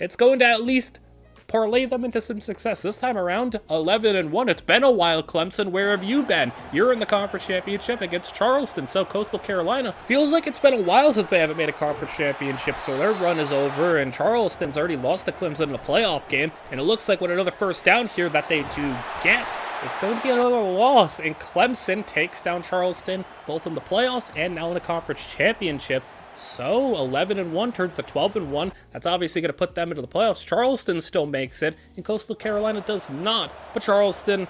[SPEAKER 1] it's going to at least parlay them into some success. This time around, 11-1. It's been a while, Clemson. Where have you been? You're in the conference championship against Charleston, so Coastal Carolina feels like it's been a while since they haven't made a conference championship, so their run is over, and Charleston's already lost to Clemson in a playoff game, and it looks like with another first down here that they do get, it's going to be another loss, and Clemson takes down Charleston both in the playoffs and now in the conference championship. So 11-1 turns to 12-1. That's obviously going to put them into the playoffs. Charleston still makes it, and Coastal Carolina does not. But Charleston,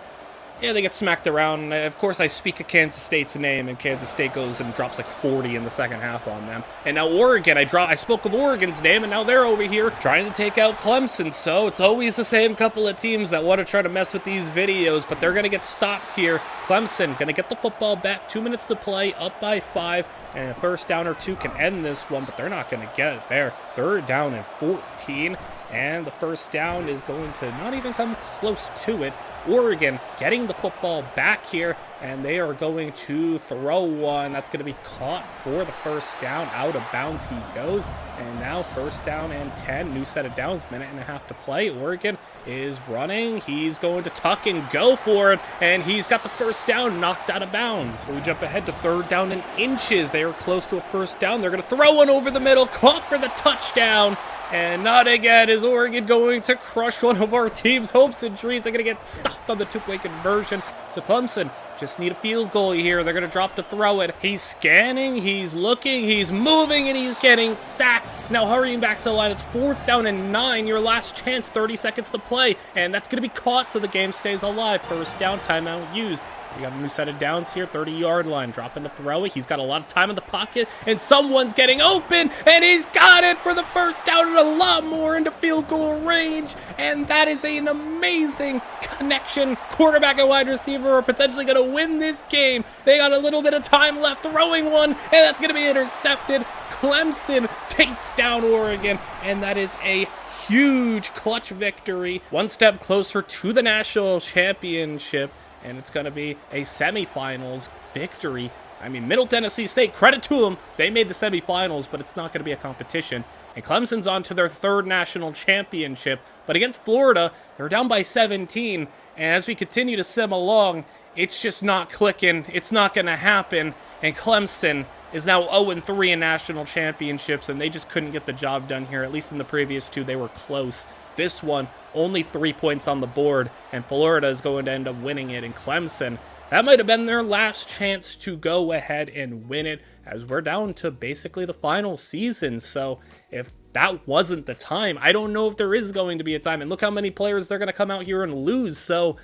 [SPEAKER 1] yeah, they get smacked around. Of course, I speak of Kansas State's name, and Kansas State goes and drops like 40 in the second half on them. And now Oregon, I spoke of Oregon's name, and now they're over here trying to take out Clemson. So it's always the same couple of teams that want to try to mess with these videos, but they're going to get stopped here. Clemson going to get the football back, 2 minutes to play, up by 5, and a first down or 2 can end this one, but they're not going to get it there. 3rd down and 14, and the first down is going to not even come close to it. Oregon getting the football back here, and they are going to throw one. That's going to be caught for the first down. Out of bounds he goes, and now first down and 10. New set of downs, 1.5 to play. Oregon is running. He's going to tuck and go for it, and he's got the first down knocked out of bounds. So we jump ahead to 3rd down and inches. They are close to a first down. They're going to throw one over the middle, caught for the touchdown. And not again is Oregon going to crush one of our team's hopes and dreams. They're going to get stopped on the 2-point conversion. So Clemson just need a field goal here. They're going to drop to throw it. He's scanning, he's looking, he's moving, and he's getting sacked. Now hurrying back to the line. It's 4th down and 9. Your last chance, 30 seconds to play. And that's going to be caught so the game stays alive. First down, timeout used. We got a new set of downs here, 30-yard line, dropping to throw it. He's got a lot of time in the pocket, and someone's getting open, and he's got it for the first down and a lot more into field goal range. And that is an amazing connection. Quarterback and wide receiver are potentially going to win this game. They got a little bit of time left, throwing one, and that's going to be intercepted. Clemson takes down Oregon, and that is a huge clutch victory. One step closer to the national championship. And it's going to be a semifinals victory. I mean, Middle Tennessee State, credit to them. They made the semifinals, but it's not going to be a competition. And Clemson's on to their 3rd national championship. But against Florida, they're down by 17. And as we continue to sim along, it's just not clicking. It's not going to happen. And Clemson is now 0-3 in national championships, and they just couldn't get the job done here. At least in the previous 2, they were close. This one, only 3 points on the board, and Florida is going to end up winning it. And Clemson, that might have been their last chance to go ahead and win it, as we're down to basically the final season. So if that wasn't the time, I don't know if there is going to be a time. And look how many players they're going to come out here and lose. So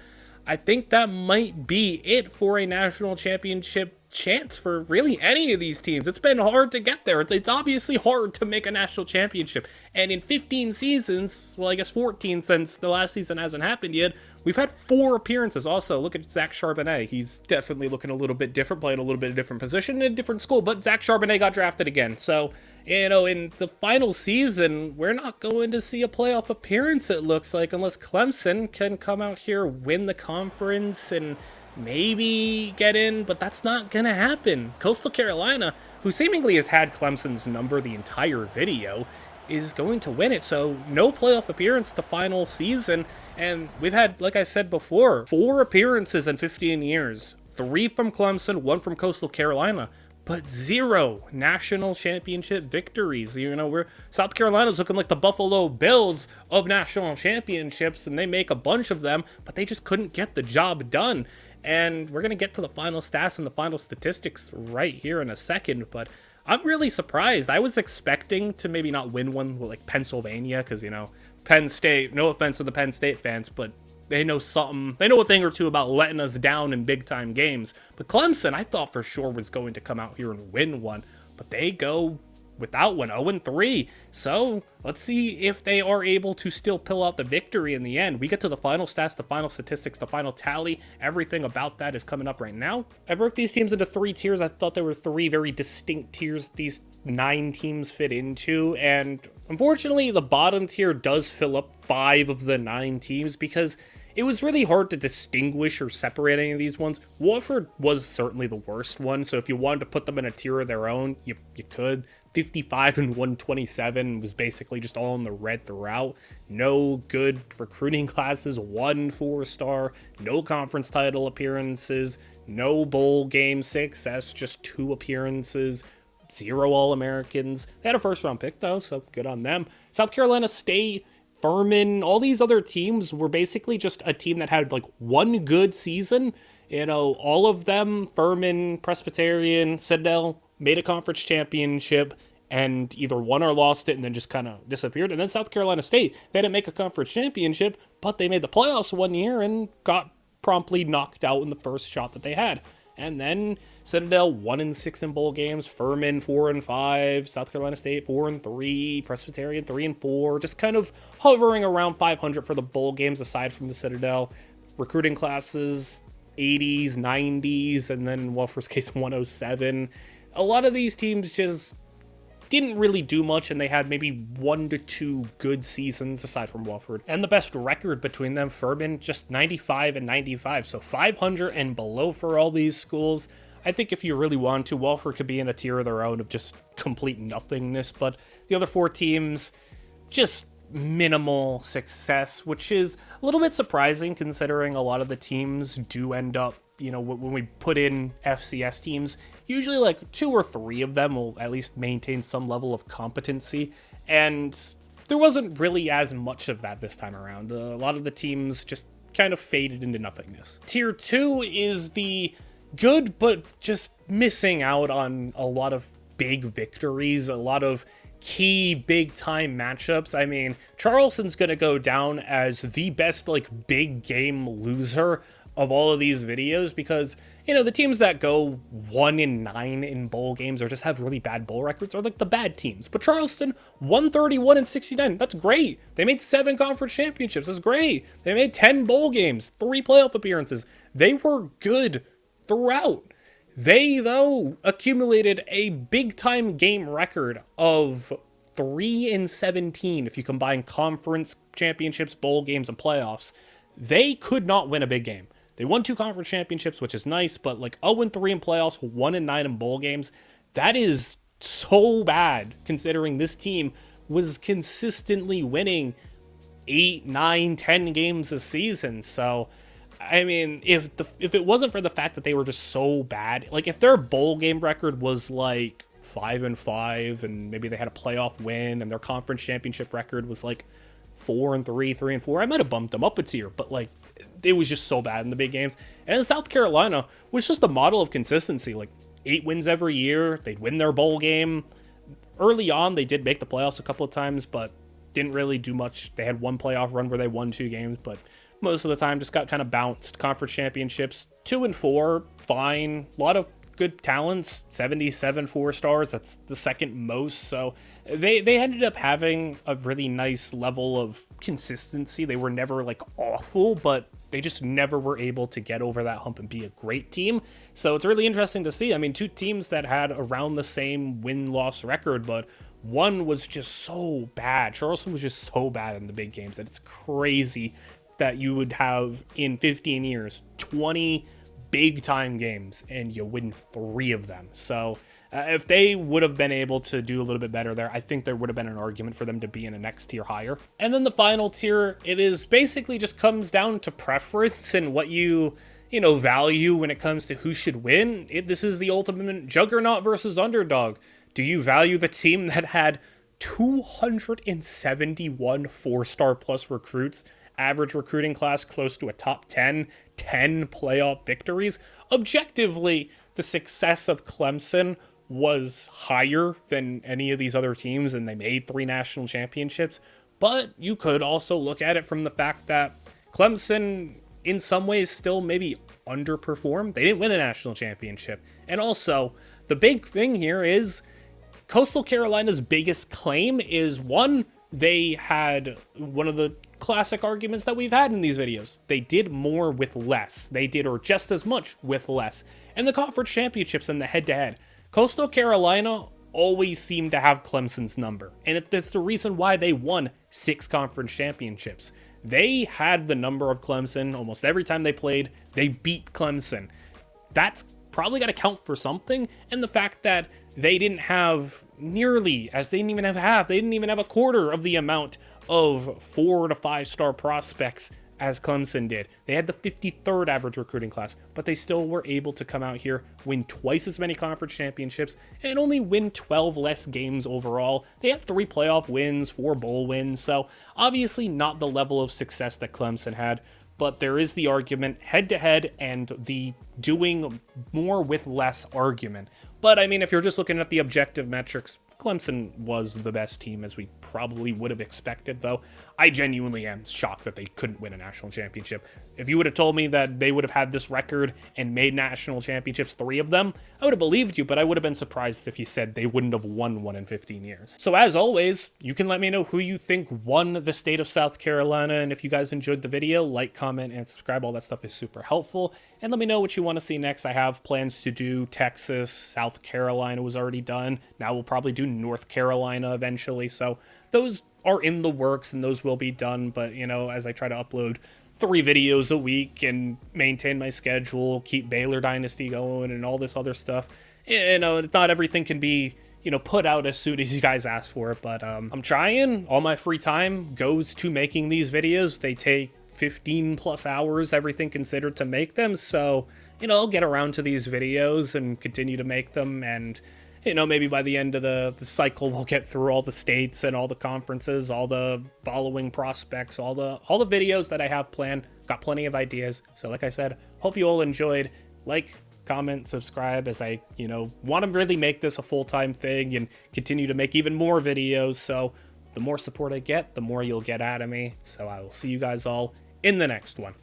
[SPEAKER 1] I think that might be it for a national championship chance for really any of these teams. It's been hard to get there. It's obviously hard to make a national championship. And in 15 seasons, well, I guess 14 since the last season hasn't happened yet, we've had 4 appearances. Also, look at Zach Charbonnet. He's definitely looking a little bit different, playing a little bit of different position in a different school, but Zach Charbonnet got drafted again. So, you know, in the final season, we're not going to see a playoff appearance, it looks like, unless Clemson can come out here, win the conference, and maybe get in, but that's not gonna happen. Coastal Carolina, who seemingly has had Clemson's number the entire video, is going to win it. So no playoff appearance to final season, and we've had, like I said before, 4 appearances in 15 years. 3 from Clemson, 1 from Coastal Carolina, but 0 national championship victories. You know, South Carolina's looking like the Buffalo Bills of national championships, and they make a bunch of them, but they just couldn't get the job done. And we're going to get to the final stats and the final statistics right here in a second, but I'm really surprised. I was expecting to maybe not win one with like Pennsylvania, because, you know, Penn State, no offense to the Penn State fans, but they know something. They know a thing or two about letting us down in big-time games. But Clemson, I thought for sure was going to come out here and win one. But they go without one, 0-3. So let's see if they are able to still pull out the victory in the end. We get to the final stats, the final statistics, the final tally. Everything about that is coming up right now. I broke these teams into 3 tiers. I thought there were 3 very distinct tiers these 9 teams fit into. And unfortunately, the bottom tier does fill up 5 of the 9 teams because it was really hard to distinguish or separate any of these ones. Wofford was certainly the worst one, so if you wanted to put them in a tier of their own, you could. 55 and 127 was basically just all in the red throughout. No good recruiting classes, 1 4-star, no conference title appearances, no bowl game success, just 2 appearances, 0 All-Americans. They had a first-round pick, though, so good on them. South Carolina State, Furman, all these other teams were basically just a team that had like 1 good season. You know, all of them, Furman, Presbyterian, Citadel, made a conference championship and either won or lost it and then just kind of disappeared. And then South Carolina State, they didn't make a conference championship, but they made the playoffs 1 year and got promptly knocked out in the first shot that they had. And then Citadel 1-6 in bowl games, Furman 4-5, South Carolina State 4-3, Presbyterian 3-4, just kind of hovering around 500 for the bowl games aside from the Citadel. Recruiting classes 80s, 90s, and then in Wofford's case 107. A lot of these teams just didn't really do much, and they had maybe 1 to 2 good seasons aside from Wofford. And the best record between them, Furman, just 95 and 95, so 500 and below for all these schools. I think if you really want to, Wofford could be in a tier of their own of just complete nothingness, but the other 4 teams, just minimal success, which is a little bit surprising considering a lot of the teams do end up, you know, when we put in FCS teams, usually like 2 or 3 of them will at least maintain some level of competency, and there wasn't really as much of that this time around. A lot of the teams just kind of faded into nothingness. Tier 2 is the good, but just missing out on a lot of big victories, a lot of key big-time matchups. I mean, Charleston's going to go down as the best, like, big game loser of all of these videos because, you know, the teams that go 1-9 in bowl games or just have really bad bowl records are like the bad teams. But Charleston, 131-69, that's great. They made 7 conference championships, that's great. They made 10 bowl games, 3 playoff appearances. They were good throughout. They, though, accumulated a big-time game record of 3-17 if you combine conference championships, bowl games, and playoffs. They could not win a big game. They won 2 conference championships, which is nice, but like 0-3 in playoffs, 1-9 in bowl games, that is so bad considering this team was consistently winning 8, 9, 10 games a season. So, I mean, if it wasn't for the fact that they were just so bad, like if their bowl game record was like 5-5 and maybe they had a playoff win and their conference championship record was like 4-3, 3-4, I might have bumped them up a tier, but like it was just so bad in the big games. And South Carolina was just a model of consistency, like 8 wins every year. They'd win their bowl game. Early on, they did make the playoffs a couple of times, but didn't really do much. They had one playoff run where they won 2 games, but most of the time just got kind of bounced. Conference championships, 2-4, fine. A lot of good talents, 77 4-stars. That's the second most. So they ended up having a really nice level of consistency. They were never like awful, but they just never were able to get over that hump and be a great team. So it's really interesting to see. I mean, 2 teams that had around the same win-loss record, but one was just so bad. Charleston was just so bad in the big games that it's crazy that you would have in 15 years 20 big time games and you win 3 of them. So if they would have been able to do a little bit better there, I think there would have been an argument for them to be in a next tier higher. And then the final tier, it is basically just comes down to preference and what you value when it comes to who should win. This is the ultimate juggernaut versus underdog. Do you value the team that had 271 4-star plus recruits, average recruiting class close to a top 10 playoff victories? Objectively, the success of Clemson was higher than any of these other teams, and they made 3 national championships. But you could also look at it from the fact that Clemson, in some ways, still maybe underperformed. They didn't win a national championship. And also, the big thing here is Coastal Carolina's biggest claim is, one, they had one of the classic arguments that we've had in these videos. They did more with less. They did, or just as much, with less. And the conference championships and the head-to-head. Coastal Carolina always seemed to have Clemson's number. And it's the reason why they won 6 conference championships. They had the number of Clemson almost every time they played. They beat Clemson. That's probably got to count for something. And the fact that they didn't have nearly, as they didn't even have half, they didn't even have a quarter of the amount of 4 to 5 star prospects as Clemson did. They had the 53rd average recruiting class, but they still were able to come out here, win twice as many conference championships, and only win 12 less games overall. They had 3 playoff wins, 4 bowl wins, so obviously not the level of success that Clemson had, but there is the argument head-to-head and the doing more with less argument. But I mean, if you're just looking at the objective metrics, Clemson was the best team, as we probably would have expected, though I genuinely am shocked that they couldn't win a national championship. If you would have told me that they would have had this record and made national championships, 3 of them, I would have believed you, but I would have been surprised if you said they wouldn't have won one in 15 years. So as always, you can let me know who you think won the state of South Carolina, and if you guys enjoyed the video, like, comment, and subscribe. All that stuff is super helpful, and let me know what you want to see next. I have plans to do Texas, South Carolina was already done. Now we'll probably do North Carolina eventually, so those are in the works and those will be done. But you know, as I try to upload 3 videos a week and maintain my schedule, keep Baylor Dynasty going and all this other stuff, you know, not everything can be, you know, put out as soon as you guys ask for it, but I'm trying. All my free time goes to making these videos. They take 15 plus hours, everything considered, to make them, so you know, I'll get around to these videos and continue to make them, and you know, maybe by the end of the cycle, we'll get through all the states and all the conferences, all the following prospects, all the videos that I have planned. Got plenty of ideas. So like I said, hope you all enjoyed. Like, comment, subscribe, as I, you know, want to really make this a full-time thing and continue to make even more videos. So the more support I get, the more you'll get out of me. So I will see you guys all in the next one.